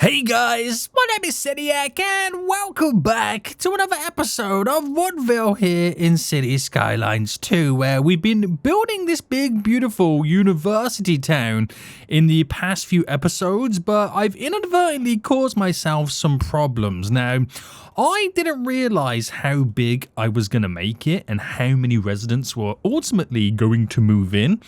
Hey guys, my name is Seniac and welcome back to another episode of Woodville here in City Skylines 2, where we've been building this big beautiful university town in the past few episodes, but I've inadvertently caused myself some problems. Now, I didn't realize how big I was going to make it and how many residents were ultimately going to move in.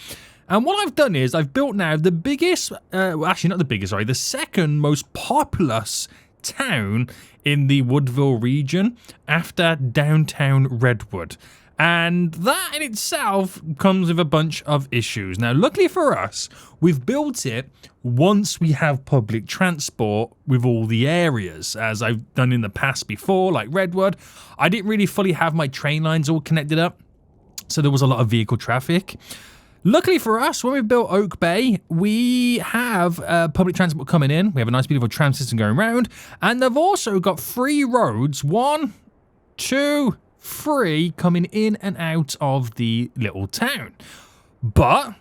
And what I've done is I've built now the biggest, actually not the biggest, sorry, the second most populous town in the Woodville region after downtown Redwood. And that in itself comes with a bunch of issues. Now, luckily for us, we've built it once we have public transport with all the areas, as I've done in the past before, like Redwood. I didn't really fully have my train lines all connected up, so there was a lot of vehicle traffic. Luckily for us, when we built Oak Bay, we have public transport coming in. We have a nice, beautiful tram system going around. And they've also got 3 roads, 1, 2, 3, coming in and out of the little town. But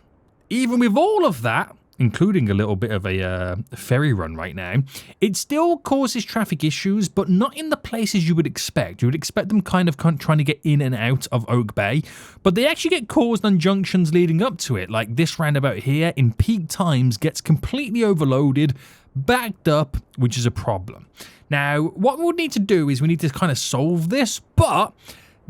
even with all of that, including a little bit of a ferry run right now, it still causes traffic issues, but not in the places you would expect. You would expect them kind of trying to get in and out of Oak Bay, but they actually get caused on junctions leading up to it, like this roundabout here in peak times gets completely overloaded, backed up, which is a problem. Now, what we would need to do is we need to kind of solve this, but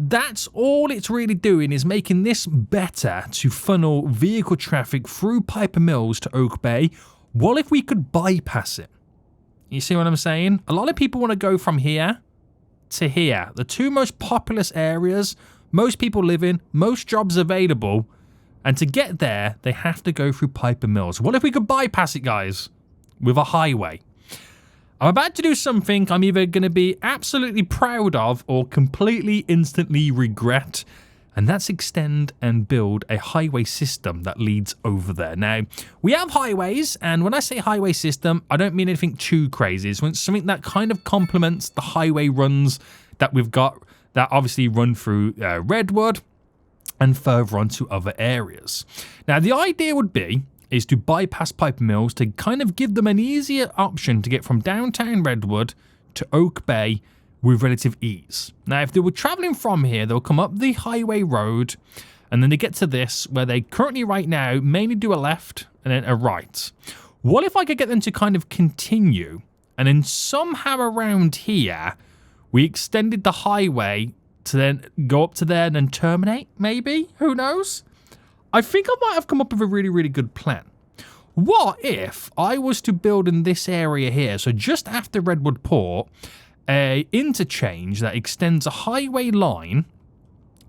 that's all it's really doing is making this better to funnel vehicle traffic through Piper Mills to Oak Bay. What if we could bypass it? You see what I'm saying? A lot of people want to go from here to here. The 2 most populous areas, most people live in, most jobs available. And to get there, they have to go through Piper Mills. What if we could bypass it, guys? With a highway. I'm about to do something I'm either going to be absolutely proud of or completely instantly regret, and that's extend and build a highway system that leads over there. Now, we have highways, and when I say highway system, I don't mean anything too crazy. It's something that kind of complements the highway runs that we've got that obviously run through Redwood and further on to other areas. Now, the idea would be is to bypass Piper Mills to kind of give them an easier option to get from downtown Redwood to Oak Bay with relative ease. Now, if they were traveling from here, they'll come up the highway road, and then they get to this, where they currently right now mainly do a left and then a right. What if I could get them to kind of continue, and then somehow around here, we extended the highway to then go up to there and then terminate, maybe? Who knows? I think I might have come up with a really, really good plan. What if I was to build in this area here, so just after Redwood Port, a interchange that extends a highway line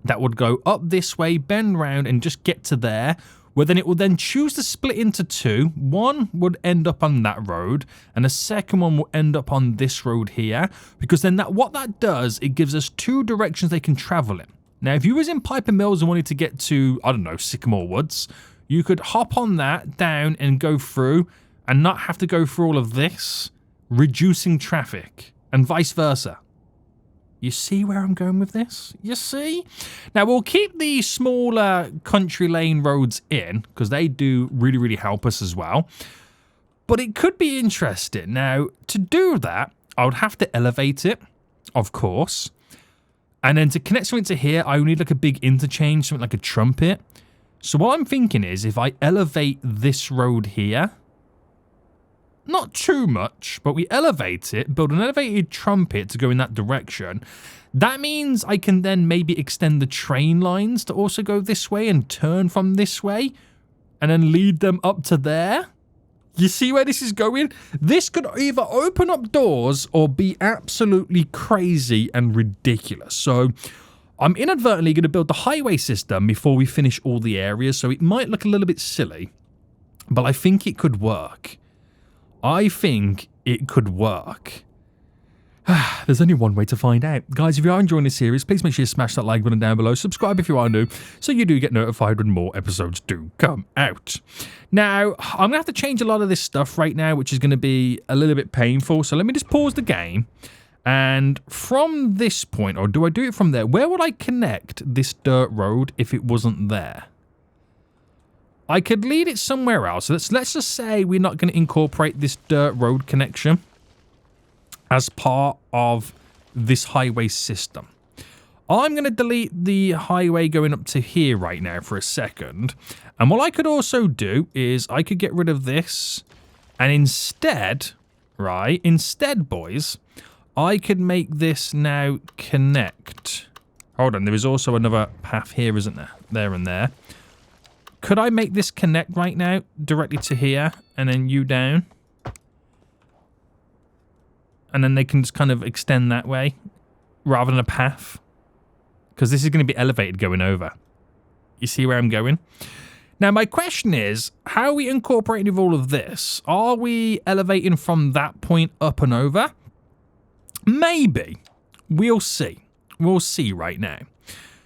that would go up this way, bend round, and just get to there, where then it will then choose to split into 2. One would end up on that road, and the second one will end up on this road here, because then what that does, it gives us 2 directions they can travel in. Now, if you was in Piper Mills and wanted to get to, I don't know, Sycamore Woods, you could hop on that down and go through and not have to go through all of this, reducing traffic, and vice versa. You see where I'm going with this? You see? Now, we'll keep the smaller country lane roads in, because they do really, really help us as well. But it could be interesting. Now, to do that, I would have to elevate it, of course. And then to connect something to here, I would need like a big interchange, something like a trumpet. So what I'm thinking is if I elevate this road here, not too much, but we elevate it, build an elevated trumpet to go in that direction. That means I can then maybe extend the train lines to also go this way and turn from this way and then lead them up to there. You see where this is going? This could either open up doors or be absolutely crazy and ridiculous. So I'm inadvertently going to build the highway system before we finish all the areas. So it might look a little bit silly, but I think it could work. I think it could work. There's only one way to find out. Guys, if you are enjoying this series, please make sure you smash that like button down below. Subscribe if you are new, so you do get notified when more episodes do come out. Now, I'm going to have to change a lot of this stuff right now, which is going to be a little bit painful. So let me just pause the game. And from this point, or do I do it from there? Where would I connect this dirt road if it wasn't there? I could lead it somewhere else. So let's just say we're not going to incorporate this dirt road connection. as part of this highway system. I'm going to delete the highway going up to here right now for a second. And what I could also do is I could get rid of this. And instead, right, boys, I could make this now connect. Hold on, there is also another path here, isn't there? There and there. Could I make this connect right now directly to here and then you down? And then they can just kind of extend that way rather than a path. Because this is going to be elevated going over. You see where I'm going? Now, my question is, how are we incorporating with all of this? Are we elevating from that point up and over? Maybe. We'll see. We'll see right now.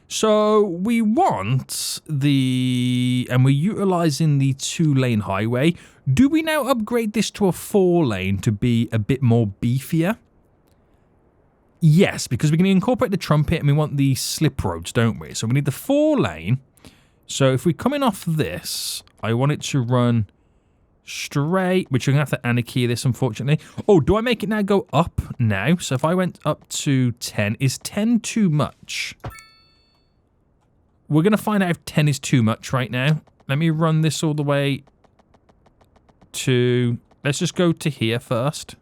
So we want the... and we're utilizing the 2-lane highway. Do we now upgrade this to a 4-lane to be a bit more beefier? Yes, because we're going to incorporate the trumpet and we want the slip roads, don't we? So we need the 4-lane. So if we're coming off this, I want it to run straight, which we're going to have to anarchy this, unfortunately. Oh, do I make it now go up now? So if I went up to 10, is 10 too much? We're going to find out if 10 is too much right now. Let me run this all the way to... let's just go to here first.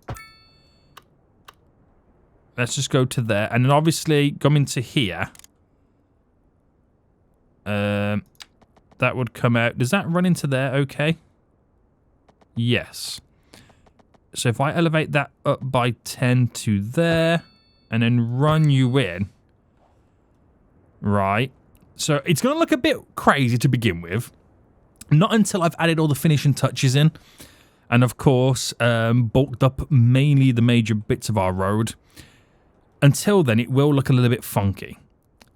Let's just go to there. And then obviously coming to here. That would come out. Does that run into there okay? Yes. So if I elevate that up by 10 to there. And then run you in. Right. So it's going to look a bit crazy to begin with. Not until I've added all the finishing touches in. And of course, bulked up mainly the major bits of our road. Until then, it will look a little bit funky.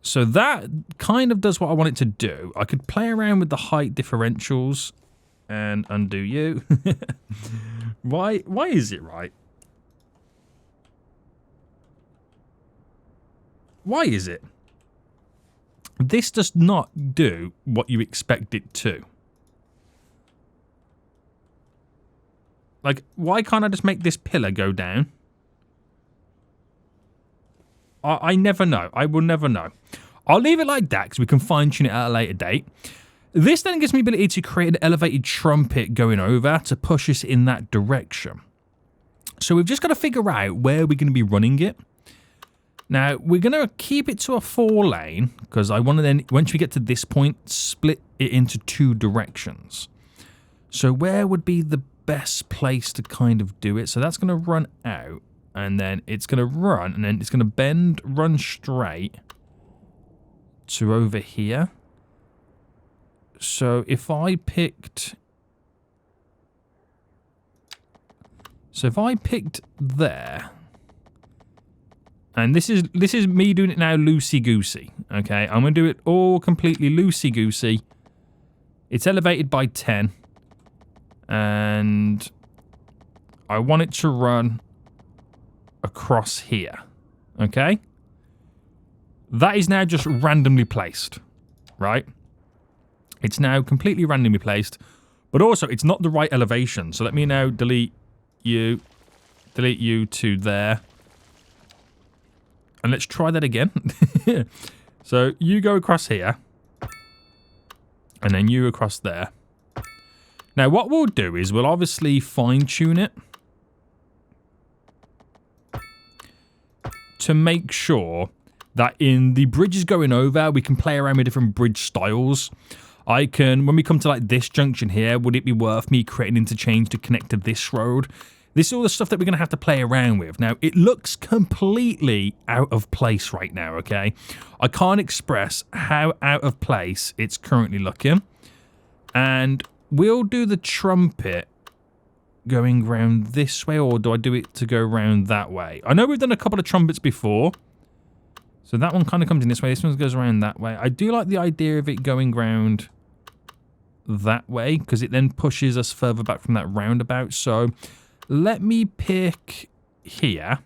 So that kind of does what I want it to do. I could play around with the height differentials and undo you. Why is it right? Why is it? This does not do what you expect it to. Like, why can't I just make this pillar go down? I never know. I will never know. I'll leave it like that because we can fine-tune it at a later date. This then gives me the ability to create an elevated trumpet going over to push us in that direction. So we've just got to figure out where we're going to be running it. Now, we're going to keep it to a 4-lane because I want to then, once we get to this point, split it into 2 directions. So where would be the best place to kind of do it? So that's going to run out. And then it's going to run, and then it's going to bend, run straight to over here. So if I picked... so if I picked there... and this is me doing it now loosey-goosey, okay? I'm going to do it all completely loosey-goosey. It's elevated by 10. And I want it to run... across here, okay? That is now just randomly placed, right? It's now completely randomly placed, but also it's not the right elevation. So let me now delete you to there. And let's try that again. So you go across here, and then you across there. Now what we'll do is we'll obviously fine-tune it to make sure that in the bridges going over, we can play around with different bridge styles. I can, when we come to like this junction here, would it be worth me creating interchange to connect to this road? This is all the stuff that we're going to have to play around with. Now, it looks completely out of place right now, okay? I can't express how out of place it's currently looking. And we'll do the trumpet going round this way, or do I do it to go round that way? I know we've done a couple of trumpets before. So that one kind of comes in this way. This one goes around that way. I do like the idea of it going round that way because it then pushes us further back from that roundabout. So let me pick here.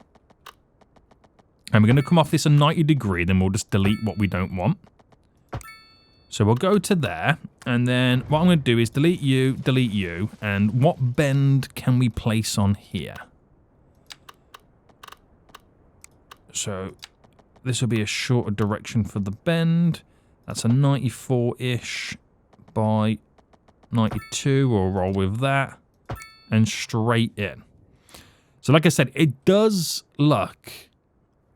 And we're going to come off this a 90 degree. Then we'll just delete what we don't want. So we'll go to there. And then what I'm going to do is delete you. And what bend can we place on here? So this will be a shorter direction for the bend. That's a 94-ish by 92. We'll roll with that. And straight in. So like I said, it does look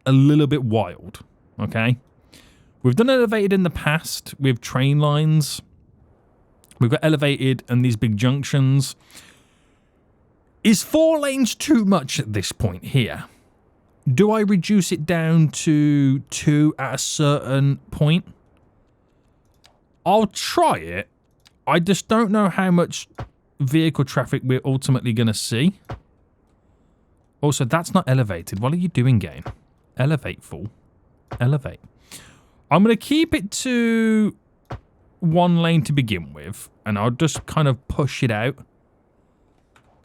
a little bit wild. Okay? We've done elevated in the past with train lines. We've got elevated and these big junctions. Is 4 lanes too much at this point here? Do I reduce it down to 2 at a certain point? I'll try it. I just don't know how much vehicle traffic we're ultimately going to see. Also, that's not elevated. What are you doing, game? Elevate, fool. Elevate. I'm going to keep it to 1 lane to begin with, and I'll just kind of push it out.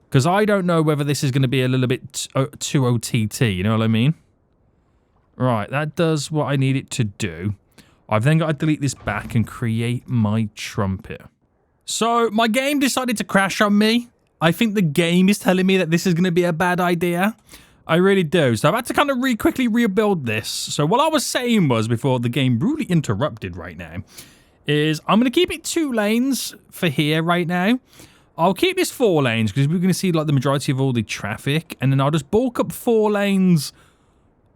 Because I don't know whether this is going to be a little bit too OTT, you know what I mean? Right, that does what I need it to do. I've then got to delete this back and create my trumpet. So, my game decided to crash on me. I think the game is telling me that this is going to be a bad idea. I really do. So, I've had to kind of quickly rebuild this. So, what I was saying was, before the game rudely interrupted right now, is I'm going to keep it 2 lanes for here right now. I'll keep this 4 lanes because we're going to see like the majority of all the traffic, and then I'll just bulk up 4 lanes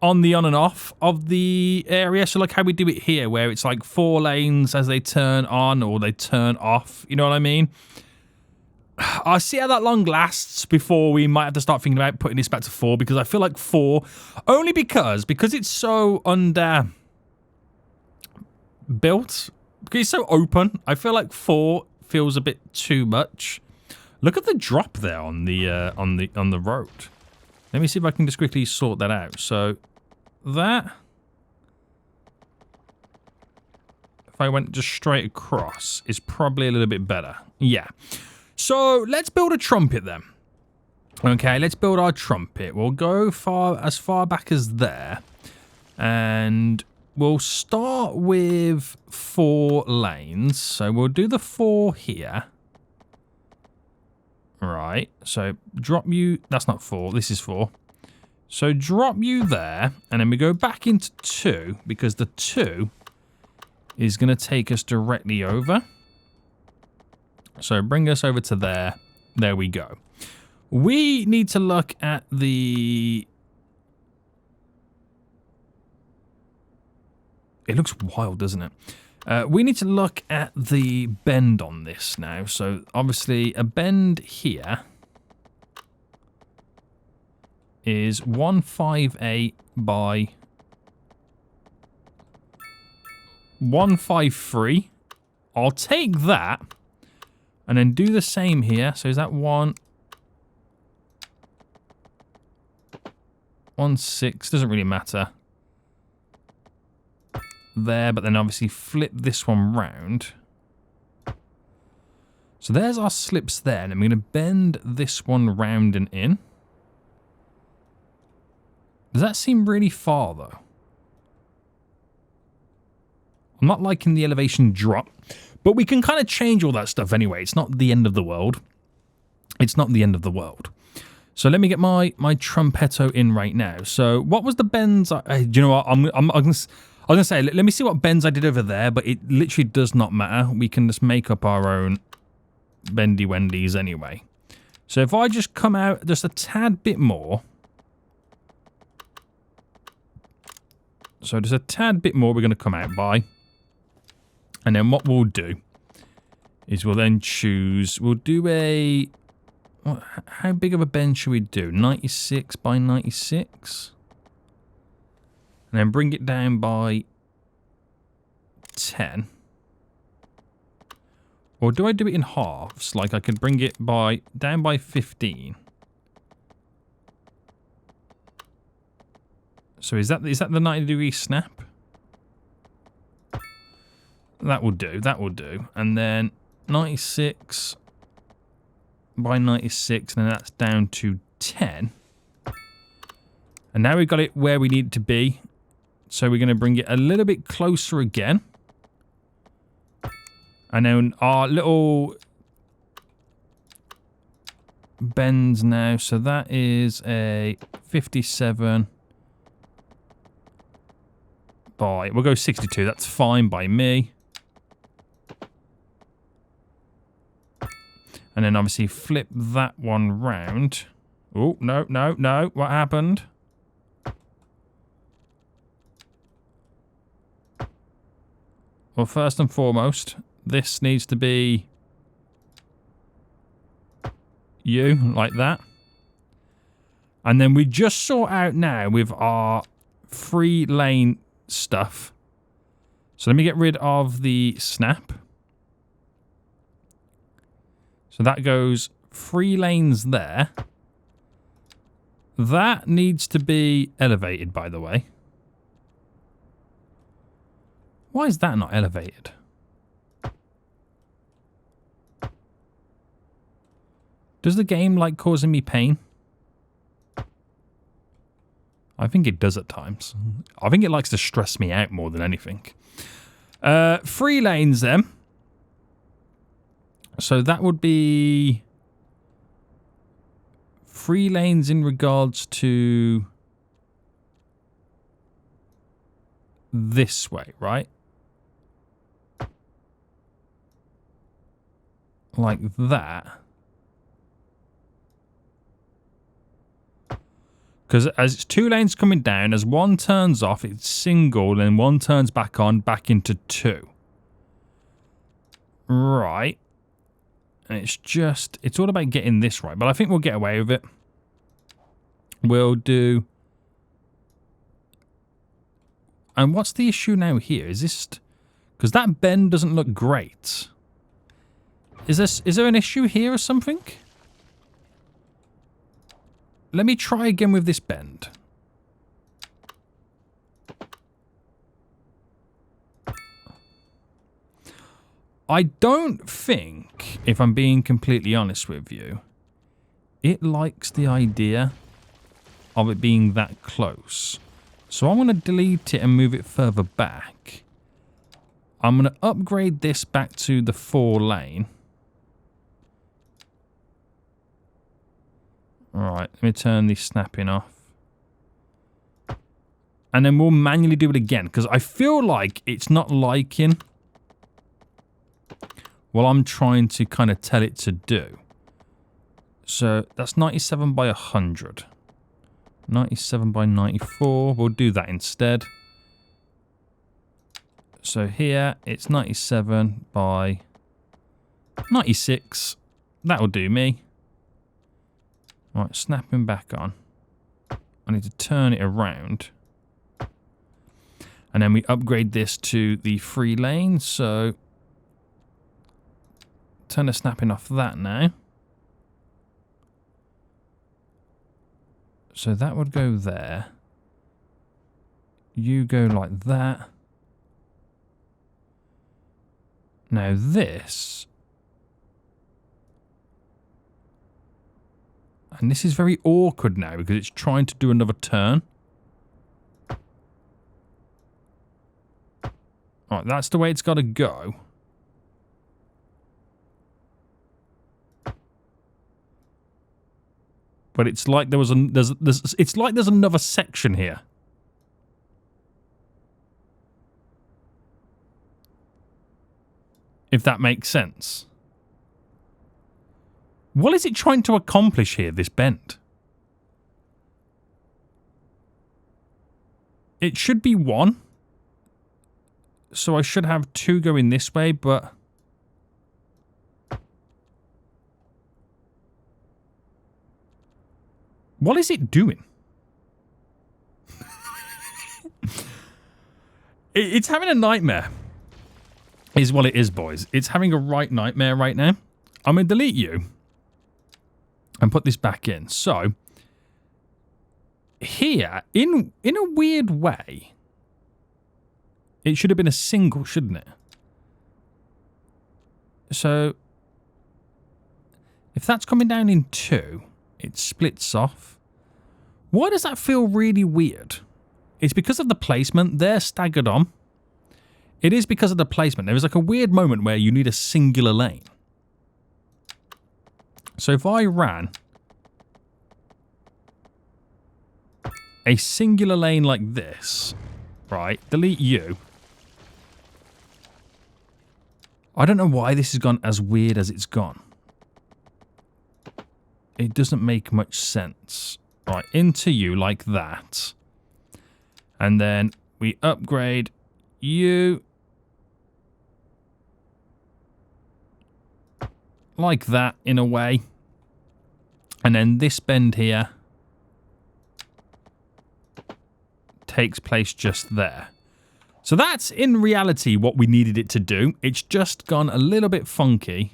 on the on and off of the area. So like how we do it here, where it's like 4 lanes as they turn on or they turn off. You know what I mean? I'll see how that long lasts before we might have to start thinking about putting this back to 4, because I feel like 4, only because it's so under built, because it's so open. I feel like 4 feels a bit too much. Look at the drop there on the road. Let me see if I can just quickly sort that out. So that, if I went just straight across, is probably a little bit better. Yeah. So let's build a trumpet then. Okay, let's build our trumpet. We'll go as far back as there, and we'll start with 4 lanes. So we'll do the 4 here. Right, so drop you, that's not 4, this is 4. So drop you there, and then we go back into 2, because the 2 is going to take us directly over. So bring us over to there. There we go. We need to look at the... It looks wild, doesn't it? We need to look at the bend on this now. So, obviously, a bend here is 158 by 153. I'll take that and then do the same here. So, is that 1.6? Doesn't really matter. There, but then obviously flip this one round. So there's our slips there, and I'm going to bend this one round and in. Does that seem really far, though? I'm not liking the elevation drop, but we can kind of change all that stuff anyway. It's not the end of the world. It's not the end of the world. So let me get my trumpetto in right now. So what was the bends? Do you know what? I was going to say, let me see what bends I did over there, but it literally does not matter. We can just make up our own bendy wendies anyway. So if I just come out just a tad bit more. So just a tad bit more we're going to come out by. And then what we'll do is we'll then choose, we'll do a, how big of a bend should we do? 96 by 96? And then bring it down by 10. Or do I do it in halves? Like I could bring it down by 15. So is that the 90-degree snap? That will do. That will do. And then 96 by 96, and then that's down to 10. And now we've got it where we need it to be. So we're going to bring it a little bit closer again. And then our little bends now. So that is a 57 by... We'll go 62. That's fine by me. And then obviously flip that one round. Oh, no, no, no. What happened? Well, first and foremost, this needs to be you, like that. And then we just sort out now with our 3-lane stuff. So let me get rid of the snap. So that goes 3 lanes there. That needs to be elevated, by the way. Why is that not elevated? Does the game like causing me pain? I think it does at times. I think it likes to stress me out more than anything. 3 lanes then. So that would be 3 lanes in regards to this way, right? Like that. Because as it's 2 lanes coming down, as one turns off, it's single, and one turns back on, back into 2. Right. And it's all about getting this right. But I think we'll get away with it. We'll do... And what's the issue now here? Is this... Because that bend doesn't look great. Is there an issue here or something? Let me try again with this bend. I don't think, if I'm being completely honest with you, it likes the idea of it being that close. So I'm going to delete it and move it further back. I'm going to upgrade this back to the 4 lane. Alright, let me turn the snapping off. And then we'll manually do it again, because I feel like it's not liking what I'm trying to kind of tell it to do. So that's 97 by 100. 97 by 94. We'll do that instead. So here, it's 97 by 96. That'll do me. Right, snapping back on. I need to turn it around. And then we upgrade this to the 3 lane. So turn the snapping off that now. So that would go there. You go like that. Now this... And this is very awkward now because it's trying to do another turn. Alright, that's the way it's got to go. But it's like there was it's like there's another section here. If that makes sense. What is it trying to accomplish here, this bend? It should be 1. So I should have 2 going this way, but... What is it doing? It's having a nightmare. Is what it is, boys. It's having a right nightmare right now. I'm going to delete you. And put this back in. So, here, in a weird way, it should have been a single, shouldn't it? So, if that's coming down in 2, it splits off. Why does that feel really weird? It's because of the placement. They're staggered on. It is because of the placement. There is like a weird moment where you need a singular lane. So if I ran a singular lane like this, Right, delete you. I don't know why this has gone as weird as it's gone. It doesn't make much sense. Right, into you like that. And then we upgrade you. Like that, in a way. And then this bend here takes place just there. So that's, in reality, what we needed it to do. It's just gone a little bit funky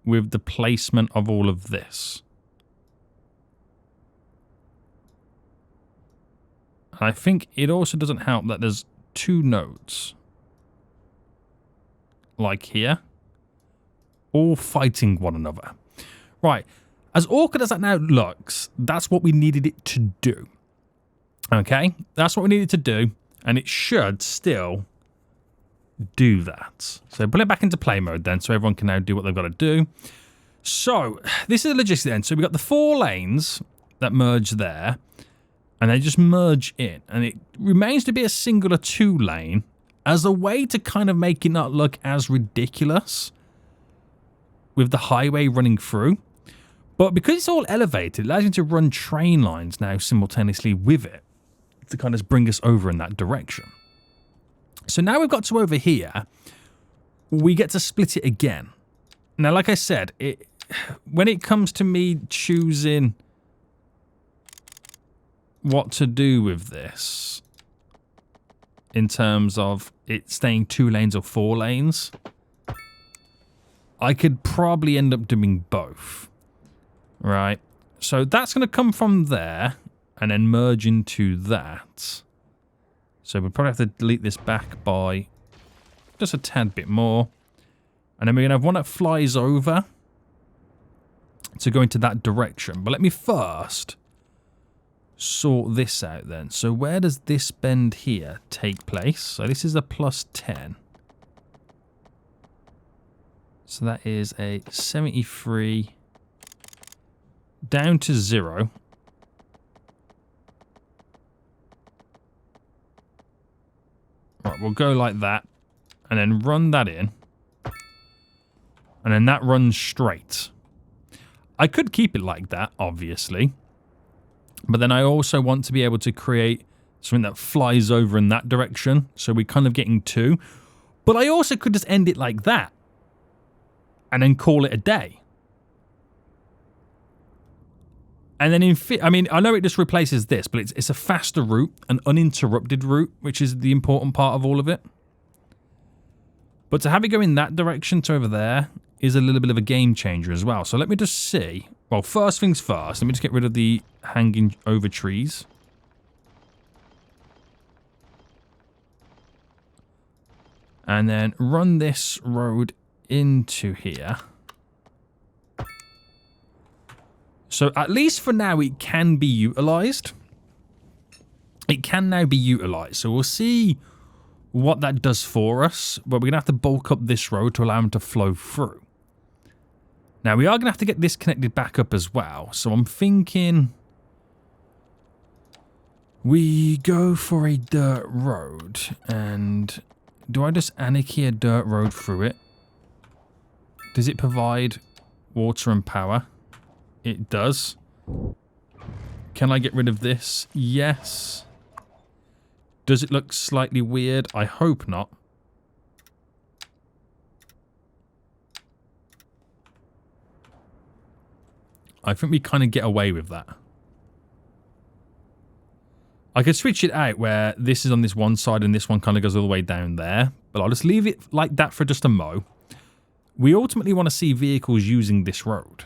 with the placement of all of this. I think it also doesn't help that there's two nodes, like here, all fighting one another. Right, as awkward as that now looks, that's what we needed it to do. Okay, that's what we needed to do, and it should still do that. So put it back into play mode then, so everyone can now do what they've got to do. So this is the logistics then. So we've got the 4 lanes that merge there, and they just merge in, and it remains to be a singular 2 lane as a way to kind of make it not look as ridiculous with the highway running through. But because it's all elevated, it allows you to run train lines now simultaneously with it to kind of bring us over in that direction. So now we've got to over here, we get to split it again. Now, like I said, when it comes to me choosing what to do with this, in terms of it staying 2 lanes or 4 lanes, I could probably end up doing both. Right? So that's going to come from there and then merge into that. So we'll probably have to delete this back by just a tad bit more. And then we're going to have one that flies over to go into that direction. But let me first sort this out then. So where does this bend here take place? So this is a +10. So that is a 73 down to 0. Right, we'll go like that and then run that in. And then that runs straight. I could keep it like that, obviously. But then I also want to be able to create something that flies over in that direction. So we're kind of getting 2. But I also could just end it like that. And then call it a day. And then I mean, I know it just replaces this, but it's a faster route, an uninterrupted route, which is the important part of all of it. But to have it go in that direction to over there is a little bit of a game changer as well. So let me just see. Well, first things first, let me just get rid of the hanging over trees. And then run this road into here. So at least for now, it can be utilized. It can now be utilized. So we'll see what that does for us. But we're going to have to bulk up this road to allow them to flow through. Now, we are going to have to get this connected back up as well. So I'm thinking we go for a dirt road. And do I just anarchy a dirt road through it? Does it provide water and power? It does. Can I get rid of this? Yes. Does it look slightly weird? I hope not. I think we kind of get away with that. I could switch it out where this is on this one side and this one kind of goes all the way down there. But I'll just leave it like that for just a mo. We ultimately want to see vehicles using this road.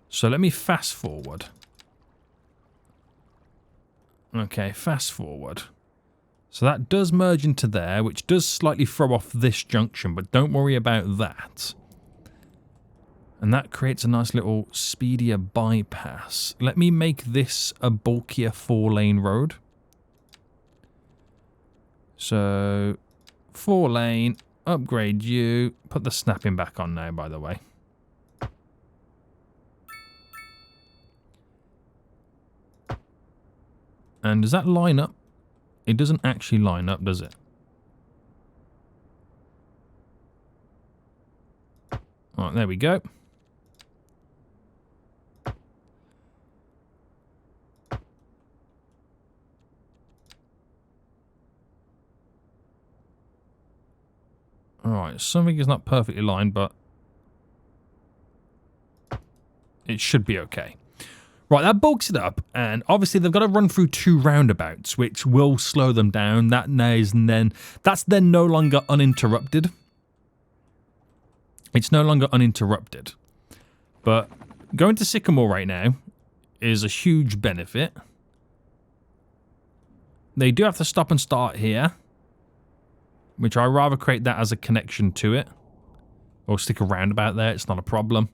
So let me fast forward. Okay, fast forward. So that does merge into there, which does slightly throw off this junction, but don't worry about that. And that creates a nice little speedier bypass. Let me make this a bulkier 4-lane road. So 4-lane, upgrade you, put the snapping back on now, by the way. And does that line up? It doesn't actually line up, does it? All right, there we go. Alright, something is not perfectly lined, but it should be okay. Right, that bulks it up, and obviously they've got to run through 2 roundabouts, which will slow them down. That's then no longer uninterrupted. It's no longer uninterrupted. But going to Sycamore right now is a huge benefit. They do have to stop and start here, which I'd rather create that as a connection to it. Or stick a roundabout there, it's not a problem.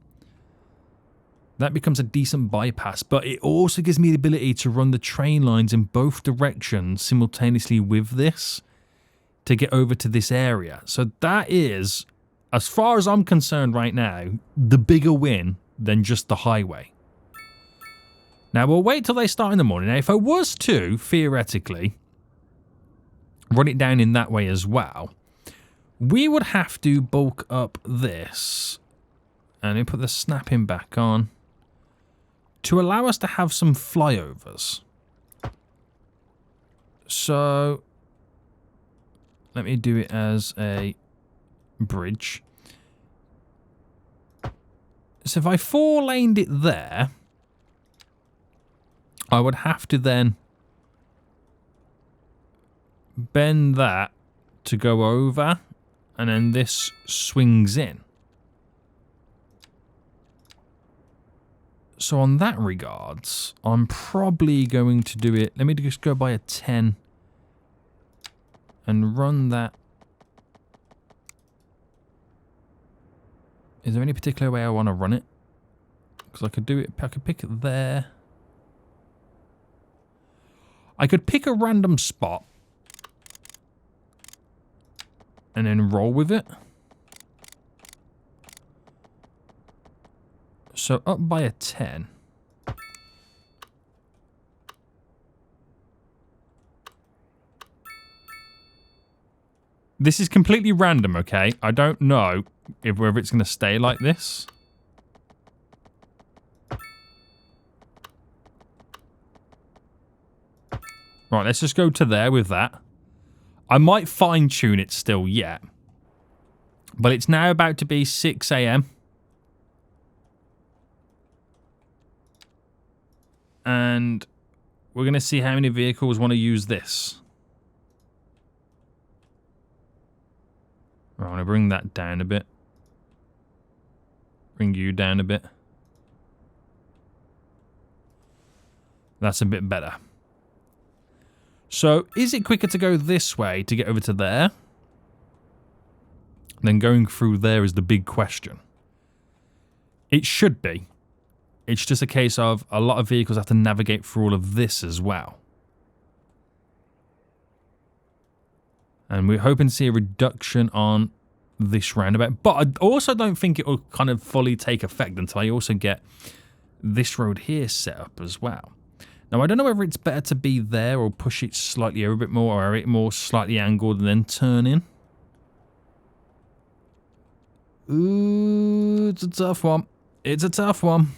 That becomes a decent bypass, but it also gives me the ability to run the train lines in both directions simultaneously with this to get over to this area. So that is, as far as I'm concerned right now, the bigger win than just the highway. Now, we'll wait till they start in the morning. Now, if I was to, theoretically, run it down in that way as well, we would have to bulk up this and then put the snapping back on to allow us to have some flyovers. So let me do it as a bridge. So if I 4-laned it there, I would have to then bend that to go over, and then this swings in. So on that regards, I'm probably going to do it. Let me just go by a 10 and run that. Is there any particular way I want to run it? Because I could do it, I could pick it there. I could pick a random spot and then roll with it. So up by a 10. This is completely random, okay? I don't know whether it's going to stay like this. Right, let's just go to there with that. I might fine-tune it still yet. But it's now about to be 6 a.m. And we're going to see how many vehicles want to use this. Right, I'm going to bring that down a bit. Bring you down a bit. That's a bit better. So, is it quicker to go this way to get over to there? Then going through there is the big question. It should be. It's just a case of a lot of vehicles have to navigate through all of this as well. And we're hoping to see a reduction on this roundabout. But I also don't think it will kind of fully take effect until I also get this road here set up as well. Now, I don't know whether it's better to be there or push it slightly over a bit more, or it more slightly angled and then turn in. Ooh, it's a tough one. It's a tough one.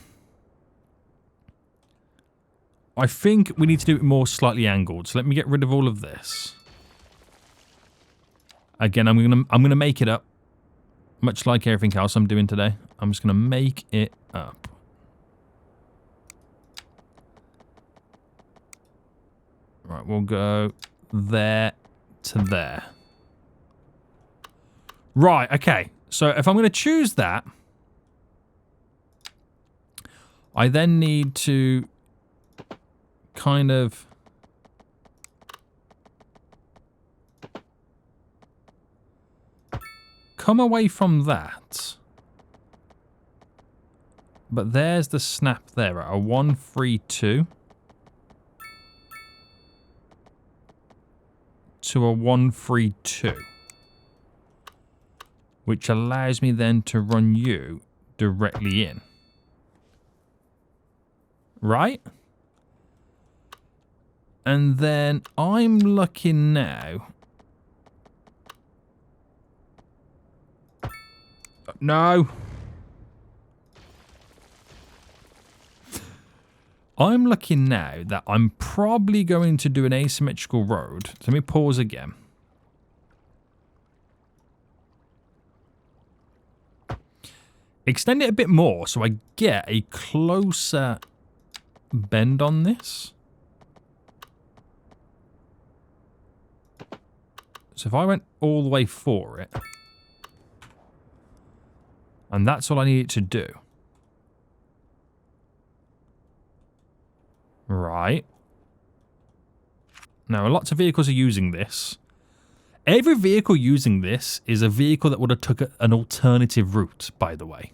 I think we need to do it more slightly angled. So let me get rid of all of this. Again, I'm gonna make it up. Much like everything else I'm doing today. I'm just gonna make it up. Right, we'll go there to there. Right, okay. So if I'm going to choose that, I then need to kind of come away from that. But there's the snap there at a 132. To a 132, which allows me then to run you directly in. Right? And then I'm looking now. No. I'm looking now that I'm probably going to do an asymmetrical road. So let me pause again. Extend it a bit more so I get a closer bend on this. So if I went all the way for it, and that's all I need it to do. Right. Now, lots of vehicles are using this. Every vehicle using this is a vehicle that would have took an alternative route, by the way.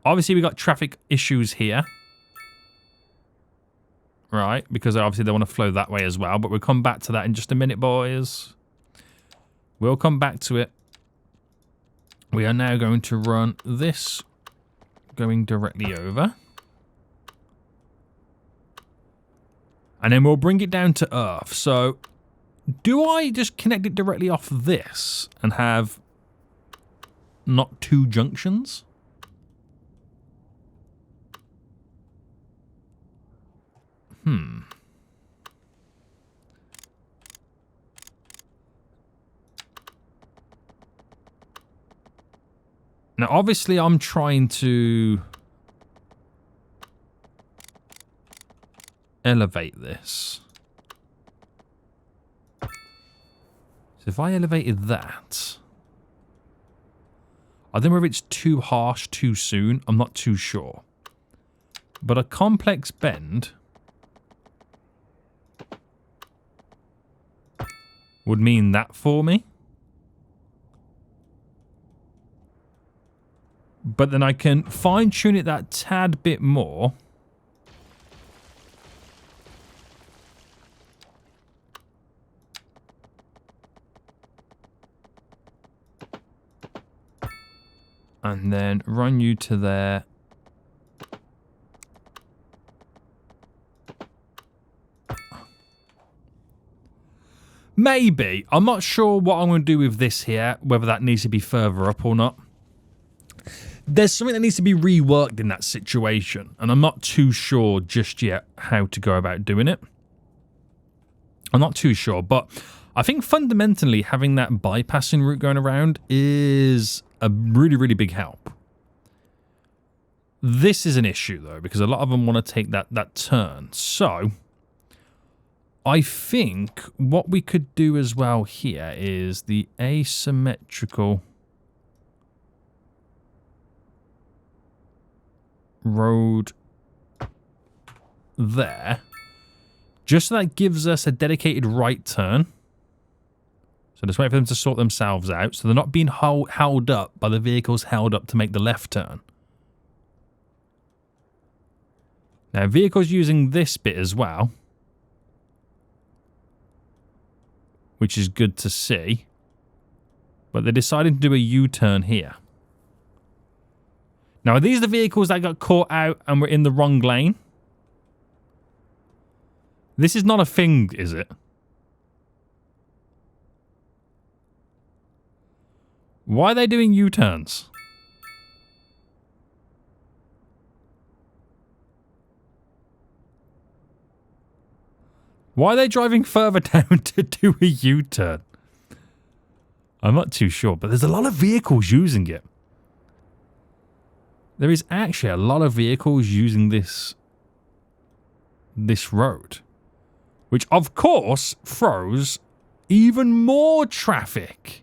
Obviously, we got traffic issues here. Right, because obviously they want to flow that way as well. But we'll come back to that in just a minute, boys. We'll come back to it. We are now going to run this going directly over. And then we'll bring it down to Earth. So, do I just connect it directly off this and have not two junctions? Now, obviously, I'm trying to elevate this. So if I elevated that, I don't know if it's too harsh too soon. I'm not too sure. But a complex bend would mean that for me. But then I can fine-tune it that tad bit more. And then run you to there. Maybe. I'm not sure what I'm going to do with this here, whether that needs to be further up or not. There's something that needs to be reworked in that situation, and I'm not too sure just yet how to go about doing it. I'm not too sure, but I think fundamentally having that bypassing route going around is a really, really big help. This is an issue, though, because a lot of them want to take that turn. So I think what we could do as well here is the asymmetrical road there, just so that gives us a dedicated right turn. So just wait for them to sort themselves out, so they're not being held up by the vehicles held up to make the left turn. Now, vehicles using this bit as well, which is good to see, but they're deciding to do a U-turn here. Now, are these the vehicles that got caught out and were in the wrong lane? This is not a thing, is it? Why are they doing U-turns? Why are they driving further down to do a U-turn? I'm not too sure, but there's a lot of vehicles using it. There is actually a lot of vehicles using this road, which of course throws even more traffic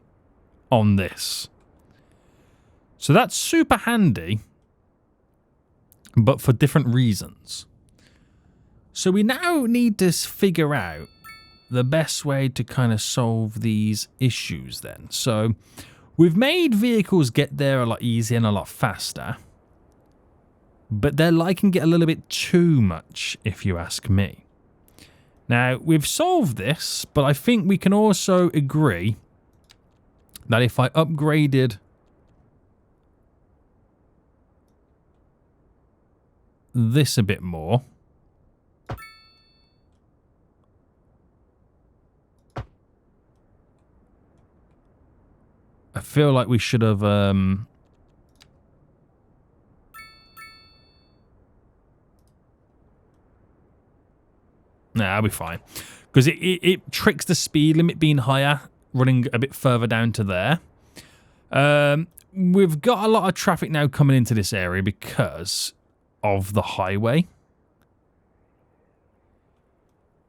on this. So that's super handy, but for different reasons. So we now need to figure out the best way to kind of solve these issues then. So we've made vehicles get there a lot easier and a lot faster, but they're liking it a little bit too much, if you ask me. Now, we've solved this, but I think we can also agree that if I upgraded this a bit more, I feel like we should have... Nah, I'll be fine. Because it tricks the speed limit being higher, running a bit further down to there. We've got a lot of traffic now coming into this area because of the highway.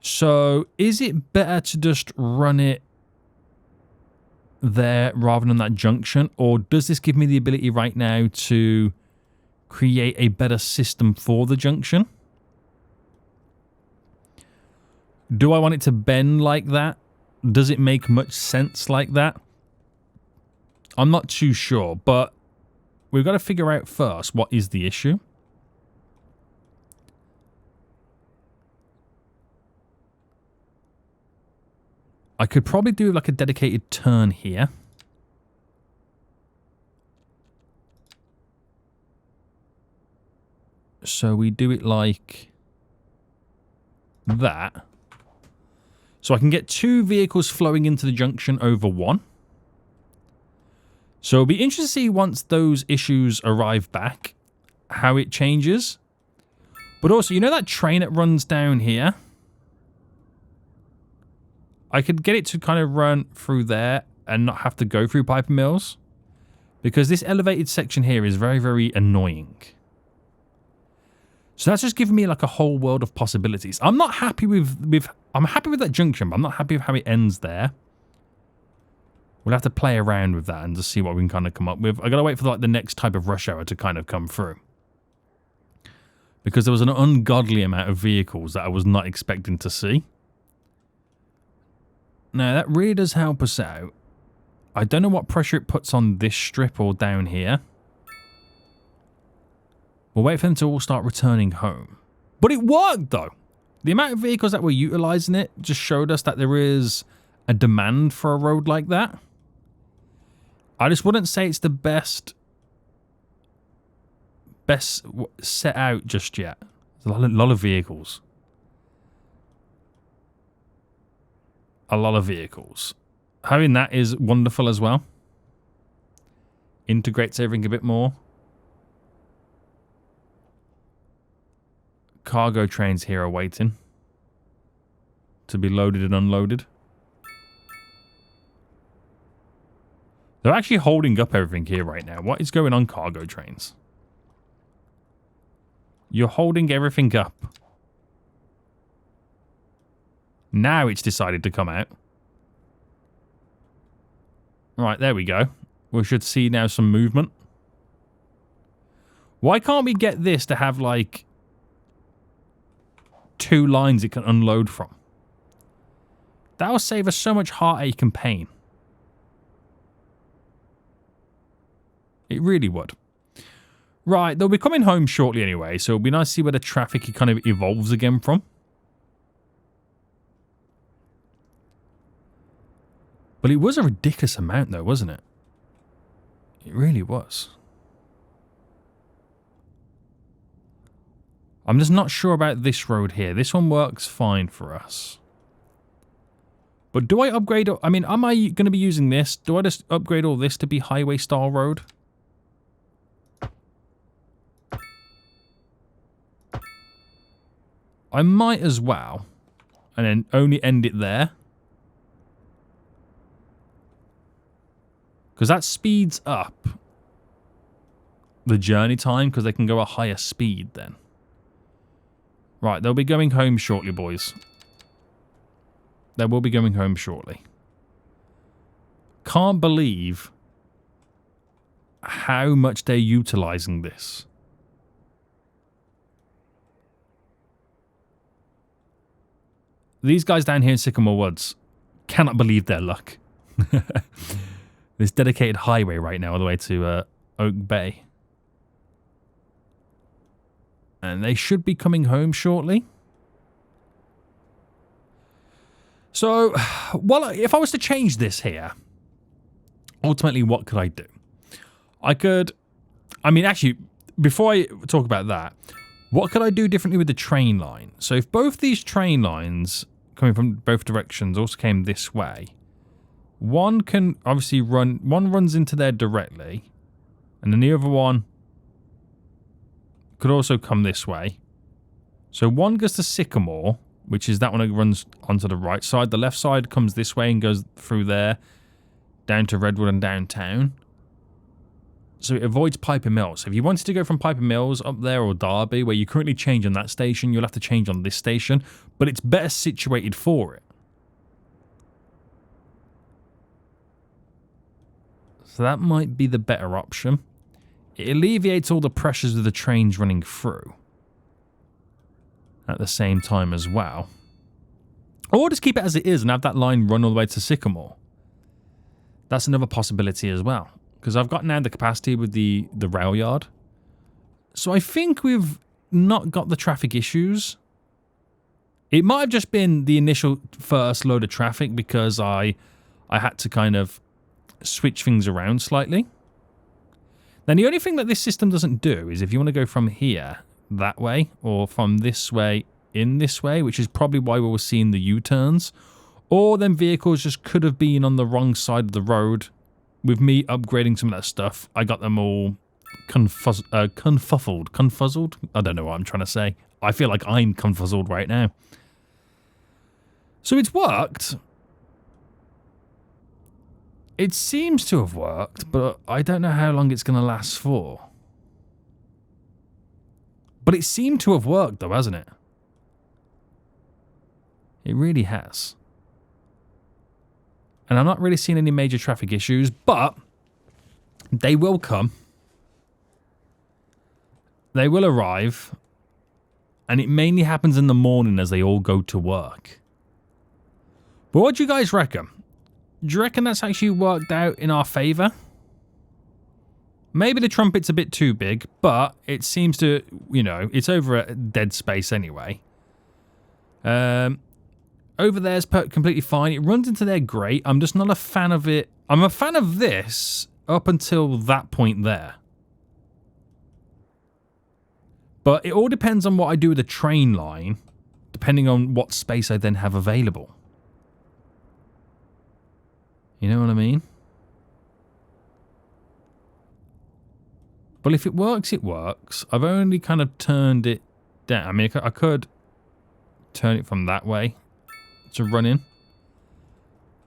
So, is it better to just run it there rather than that junction? Or does this give me the ability right now to create a better system for the junction? Do I want it to bend like that? Does it make much sense like that? I'm not too sure, but we've got to figure out first what is the issue. I could probably do like a dedicated turn here. So we do it like that. So I can get 2 vehicles flowing into the junction over 1. So it'll be interesting to see once those issues arrive back, how it changes. But also, you know that train that runs down here? I could get it to kind of run through there and not have to go through Piper Mills. Because this elevated section here is very, very annoying. So that's just giving me like a whole world of possibilities. I'm not happy with I'm happy with that junction, but I'm not happy with how it ends there. We'll have to play around with that and just see what we can kind of come up with. I gotta wait for like the next type of rush hour to kind of come through. Because there was an ungodly amount of vehicles that I was not expecting to see. Now, that really does help us out. I don't know what pressure it puts on this strip or down here. We'll wait for them to all start returning home. But it worked, though. The amount of vehicles that were utilising it just showed us that there is a demand for a road like that. I just wouldn't say it's the best set out just yet. There's a lot of vehicles. A lot of vehicles. Having that is wonderful as well. Integrates everything a bit more. Cargo trains here are waiting to be loaded and unloaded. They're actually holding up everything here right now. What is going on, cargo trains? You're holding everything up. Now it's decided to come out. Right, there we go. We should see now some movement. Why can't we get this to have, like, 2 lines it can unload from? That will save us so much heartache and pain. It really would. Right, they'll be coming home shortly anyway, so it'll be nice to see where the traffic kind of evolves again from. But it was a ridiculous amount though, wasn't it? It really was. I'm just not sure about this road here. This one works fine for us. But do I upgrade... I mean, am I going to be using this? Do I just upgrade all this to be highway style road? I might as well. And then only end it there. Because that speeds up the journey time because they can go a higher speed then. Right, they'll be going home shortly, boys. They will be going home shortly. Can't believe how much they're utilising this. These guys down here in Sycamore Woods cannot believe their luck. This dedicated highway right now all the way to Oak Bay. And they should be coming home shortly. So, well, if I was to change this here, ultimately, what could I do? I mean, actually, before I talk about that, what could I do differently with the train line? So if both these train lines coming from both directions also came this way, One can obviously one runs into there directly, and then the other one could also come this way. So one goes to Sycamore, which is that one that runs onto the right side. The left side comes this way and goes through there, down to Redwood and downtown. So it avoids Piper Mills. If you wanted to go from Piper Mills up there or Derby, where you currently change on that station, you'll have to change on this station, but it's better situated for it. So that might be the better option. It alleviates all the pressures of the trains running through at the same time as well. Or just keep it as it is and have that line run all the way to Sycamore. That's another possibility as well. Because I've got now the capacity with the rail yard. So I think we've not got the traffic issues. It might have just been the initial first load of traffic because I had to kind of switch things around slightly. Then the only thing that this system doesn't do is if you want to go from here that way or from this way in this way, which is probably why we were seeing the U-turns, or then vehicles just could have been on the wrong side of the road. With me upgrading some of that stuff, I got them all confuzzled. I don't know what I'm trying to say. I feel like I'm confuzzled right now. So it's worked. It seems to have worked, but I don't know how long it's going to last for. But it seemed to have worked though, hasn't it? It really has. And I'm not really seeing any major traffic issues, but they will come. They will arrive. And it mainly happens in the morning as they all go to work. But what do you guys reckon? Do you reckon that's actually worked out in our favour? Maybe the trumpet's a bit too big, but it seems to, you know, it's over at dead space anyway. Over there's completely fine. It runs into there great. I'm just not a fan of it. I'm a fan of this up until that point there. But it all depends on what I do with the train line, depending on what space I then have available. You know what I mean? But if it works, it works. I've only kind of turned it down. I mean, I could turn it from that way to run in.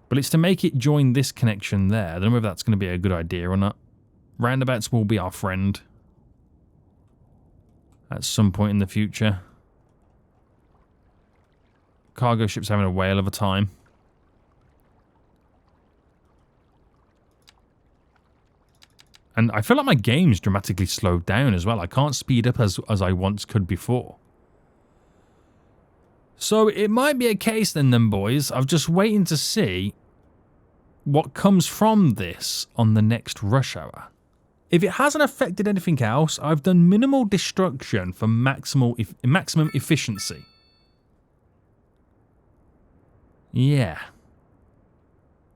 But it's to make it join this connection there. I don't know if that's going to be a good idea or not. Roundabouts will be our friend at some point in the future. Cargo ship's having a whale of a time. And I feel like my game's dramatically slowed down as well. I can't speed up as I once could before. So it might be a case then boys, of just waiting to see what comes from this on the next rush hour. If it hasn't affected anything else, I've done minimal destruction for maximum efficiency. Yeah.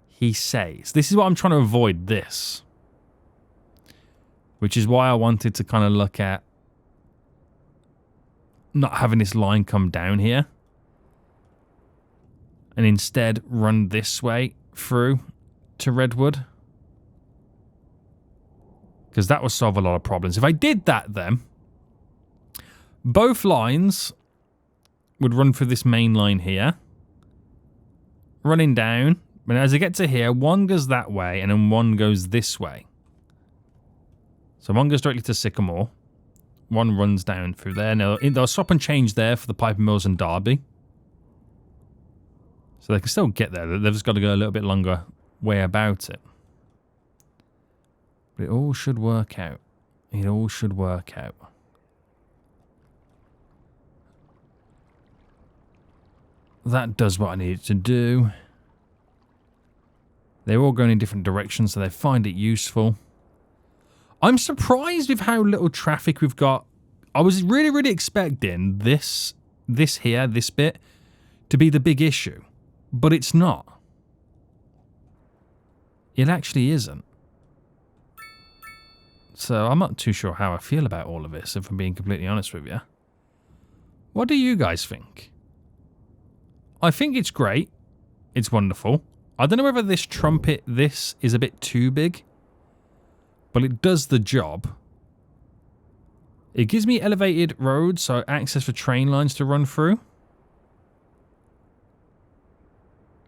He says. This is what I'm trying to avoid this. Which is why I wanted to kind of look at not having this line come down here. And instead run this way through to Redwood. Because that would solve a lot of problems. If I did that then, both lines would run through this main line here. Running down. And as I get to here, one goes that way and then one goes this way. So one goes directly to Sycamore. One runs down through there. Now, they'll swap and change there for the Piper Mills and Derby. So they can still get there. They've just got to go a little bit longer way about it. But it all should work out. It all should work out. That does what I need it to do. They're all going in different directions, so they find it useful. I'm surprised with how little traffic we've got. I was really, really expecting this bit, to be the big issue. But it's not. It actually isn't. So I'm not too sure how I feel about all of this, if I'm being completely honest with you. What do you guys think? I think it's great. It's wonderful. I don't know whether this is a bit too big, but it does the job. It gives me elevated roads, so access for train lines to run through.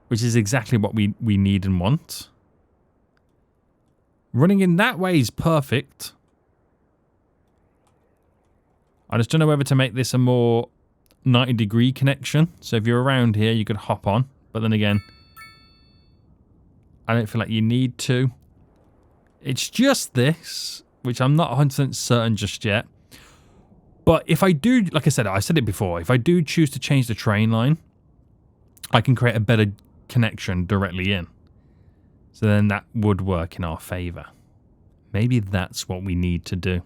Which is exactly what we need and want. Running in that way is perfect. I just don't know whether to make this a more 90-degree connection. So if you're around here, you could hop on. But then again, I don't feel like you need to. It's just this, which I'm not 100% certain just yet. But if I do, like I said it before, if I do choose to change the train line, I can create a better connection directly in. So then that would work in our favor. Maybe that's what we need to do.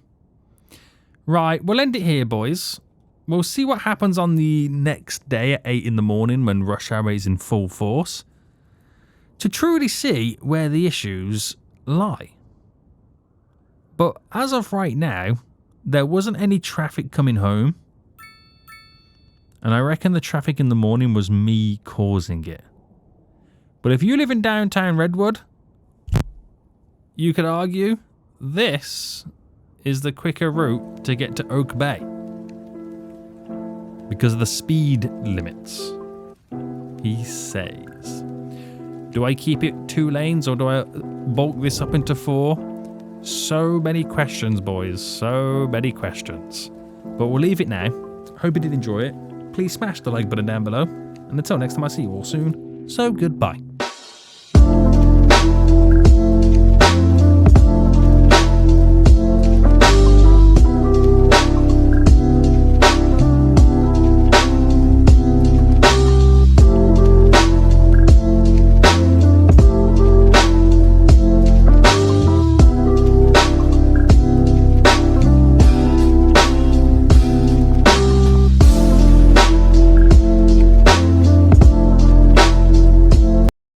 Right, we'll end it here, boys. We'll see what happens on the next day at 8 in the morning when rush hour is in full force, to truly see where the issues lie. But as of right now, there wasn't any traffic coming home. And I reckon the traffic in the morning was me causing it. But if you live in downtown Redwood, you could argue this is the quicker route to get to Oak Bay. Because of the speed limits, he says. Do I keep it 2 lanes or do I bulk this up into 4? So many questions, boys. So many questions. But we'll leave it now. Hope you did enjoy it. Please smash the like button down below. And until next time, I see you all soon. So goodbye.